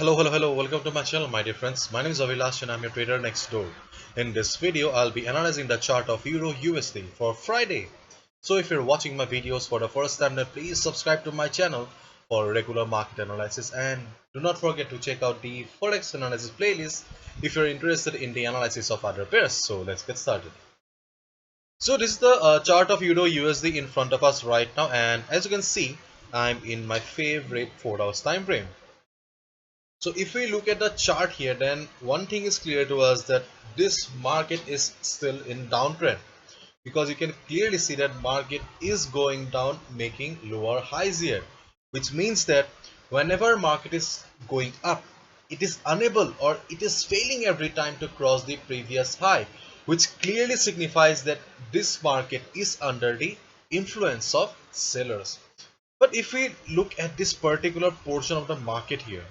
Hello, welcome to my channel, my dear friends. My name is Avilash and I'm your trader next door. In this video, I'll be analyzing the chart of Euro USD for Friday. So if you're watching my videos for the first time, then please subscribe to my channel for regular market analysis, and do not forget to check out the Forex analysis playlist if you're interested in the analysis of other pairs. So let's get started. So this is the chart of Euro USD in front of us right now, and as you can see, I'm in my favorite 4 hours time frame. So if we look at the chart here, then one thing is clear to us that this market is still in downtrend, because you can clearly see that market is going down, making lower highs here, which means that whenever market is going up, it is unable or it is failing every time to cross the previous high, which clearly signifies that this market is under the influence of sellers. But if we look at this particular portion of the market here,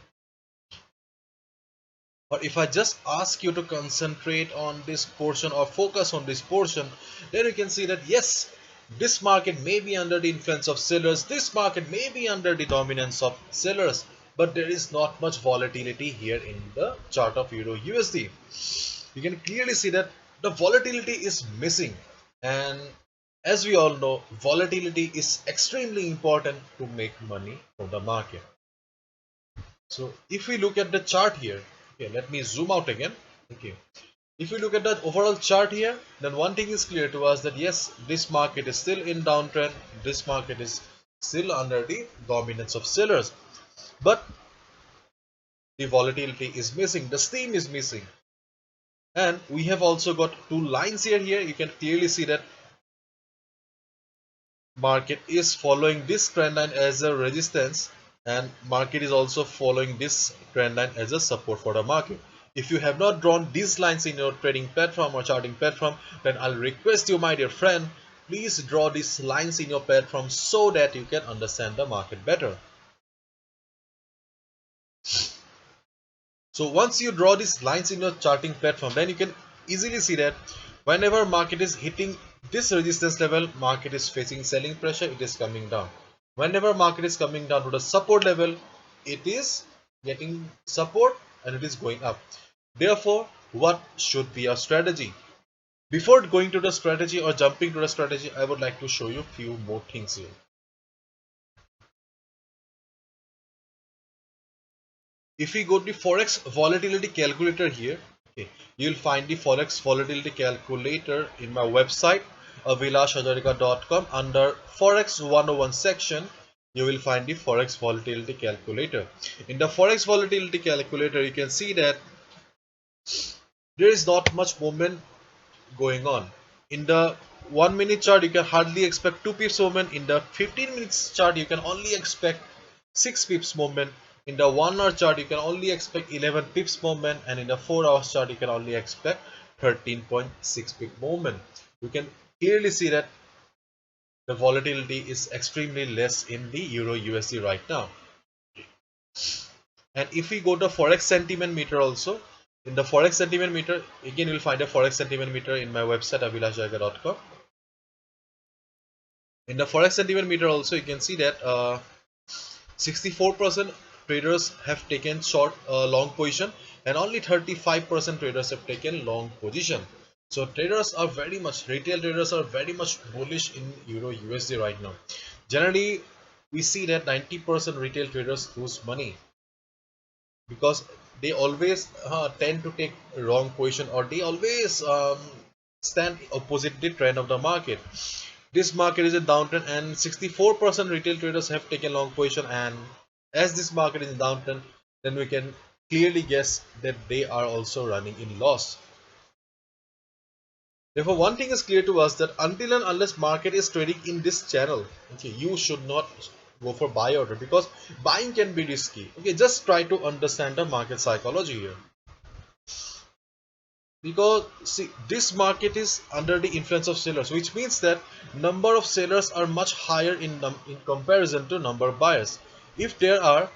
or if I just ask you to concentrate on this portion or focus on this portion, then you can see that yes, this market may be under the influence of sellers, this market may be under the dominance of sellers, but there is not much volatility here in the chart of Euro USD. You can clearly see that the volatility is missing, and as we all know, volatility is extremely important to make money from the market. So if we look at the chart here, okay, let me zoom out again. Okay, if we look at the overall chart here, then one thing is clear to us that yes, this market is still in downtrend, this market is still under the dominance of sellers, but the volatility is missing, the steam is missing, and we have also got two lines here. You can clearly see that market is following this trend line as a resistance, and market is also following this trend line as a support for the market. If you have not drawn these lines in your trading platform or charting platform, then I'll request you, my dear friend, please draw these lines in your platform so that you can understand the market better. So once you draw these lines in your charting platform, then you can easily see that whenever market is hitting this resistance level, market is facing selling pressure, it is coming down. Whenever market is coming down to the support level, it is getting support and it is going up. Therefore, what should be our strategy? Before going to the strategy or jumping to the strategy, I would like to show you a few more things here. If we go to the Forex volatility calculator here, okay, you'll find the Forex volatility calculator in my website avilashhajarika.com. Under Forex 101 section, you will find the Forex volatility calculator. In the Forex volatility calculator, you can see that there is not much movement going on. In the 1 minute chart, you can hardly expect 2 pips movement. In the 15 minutes chart, you can only expect 6 pips movement. In the 1 hour chart, you can only expect 11 pips movement, and in the 4 hours chart, you can only expect 13.6 pip movement. You can clearly see that the volatility is extremely less in the Euro USD right now. And if we go to Forex sentiment meter also, in the Forex sentiment meter, again you will find a Forex sentiment meter in my website avilashjaga.com. In the Forex sentiment meter also, you can see that 64% traders have taken short long position, and only 35% traders have taken long position. So traders are very much, retail traders are very much bullish in Euro USD right now. Generally, we see that 90% retail traders lose money, because they always tend to take wrong position, or they always stand opposite the trend of the market. This market is a downtrend, and 64% retail traders have taken long position, and as this market is in downtrend, then we can clearly guess that they are also running in loss. Therefore, one thing is clear to us, that until and unless market is trading in this channel, okay, you should not go for buy order, because buying can be risky. Okay, just try to understand the market psychology here. Because see, this market is under the influence of sellers, which means that number of sellers are much higher in comparison to number of buyers. If there are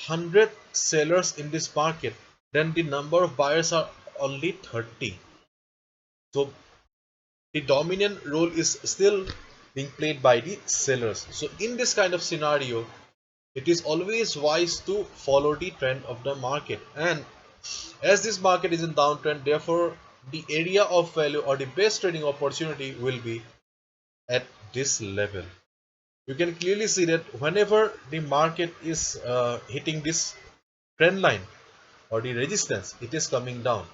100 sellers in this market, then the number of buyers are only 30. So the dominant role is still being played by the sellers. So in this kind of scenario, it is always wise to follow the trend of the market. And as this market is in downtrend, therefore the area of value or the best trading opportunity will be at this level. You can clearly see that whenever the market is hitting this trend line or the resistance, it is coming down.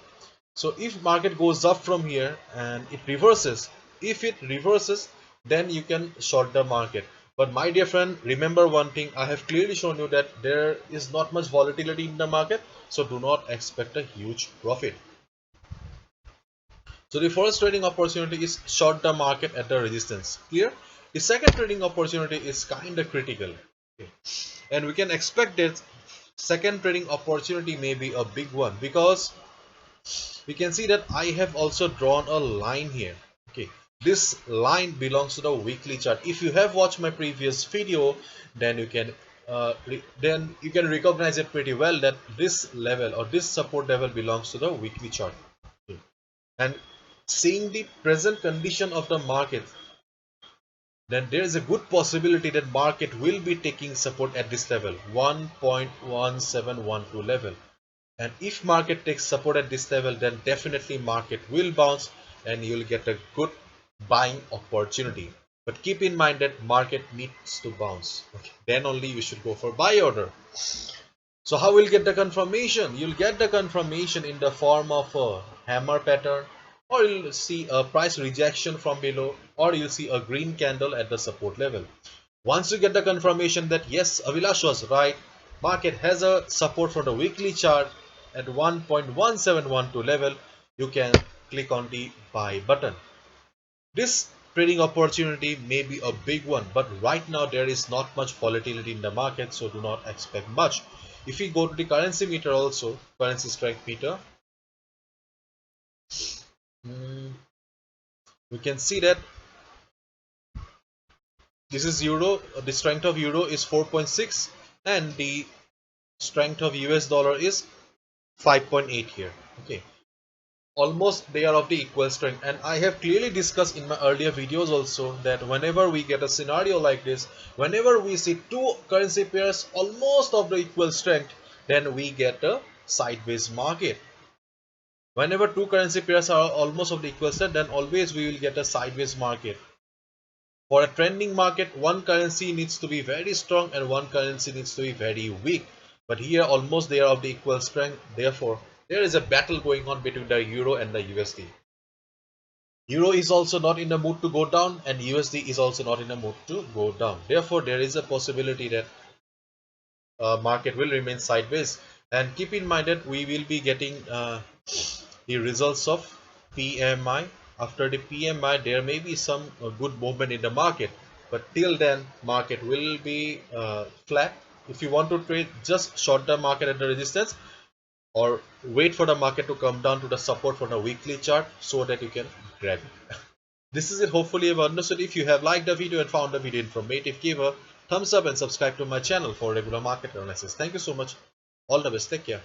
So if market goes up from here and it reverses, if it reverses, then you can short the market. But my dear friend, remember one thing, I have clearly shown you that there is not much volatility in the market, so do not expect a huge profit. So the first trading opportunity is short the market at the resistance. Clear? The second trading opportunity is kind of critical. Okay. And we can expect that second trading opportunity may be a big one, because we can see that I have also drawn a line here. Okay, this line belongs to the weekly chart. If you have watched my previous video, then you can recognize it pretty well that this level or this support level belongs to the weekly chart. Okay. And seeing the present condition of the market, then there is a good possibility that market will be taking support at this level, 1.1712 level. And if market takes support at this level, then definitely market will bounce and you will get a good buying opportunity. But keep in mind that market needs to bounce. Okay. Then only you should go for buy order. So how will you get the confirmation? You'll get the confirmation in the form of a hammer pattern, or you'll see a price rejection from below, or you'll see a green candle at the support level. Once you get the confirmation that yes, Avilash was right, market has a support for the weekly chart at 1.1712 level, you can click on the buy button. This trading opportunity may be a big one, but right now there is not much volatility in the market, so do not expect much. If we go to the currency meter also, currency strength meter, we can see that this is euro. The strength of euro is 4.6 and the strength of US dollar is 5.8 here. Okay, almost they are of the equal strength, and I have clearly discussed in my earlier videos also that whenever we get a scenario like this, whenever we see two currency pairs almost of the equal strength, then we get a sideways market. Whenever two currency pairs are almost of the equal strength, then always we will get a sideways market. For a trending market, one currency needs to be very strong and one currency needs to be very weak. But here almost they are of the equal strength. Therefore, there is a battle going on between the euro and the USD. Euro is also not in the mood to go down and USD is also not in the mood to go down. Therefore, there is a possibility that market will remain sideways. And keep in mind that we will be getting the results of PMI. After the PMI, there may be some good movement in the market, but till then market will be flat. If you want to trade, just short the market at the resistance or wait for the market to come down to the support for the weekly chart so that you can grab it. This is it. Hopefully you have understood. If you have liked the video and found the video informative, give a thumbs up and subscribe to my channel for regular market analysis. Thank you so much. All the best. Take care.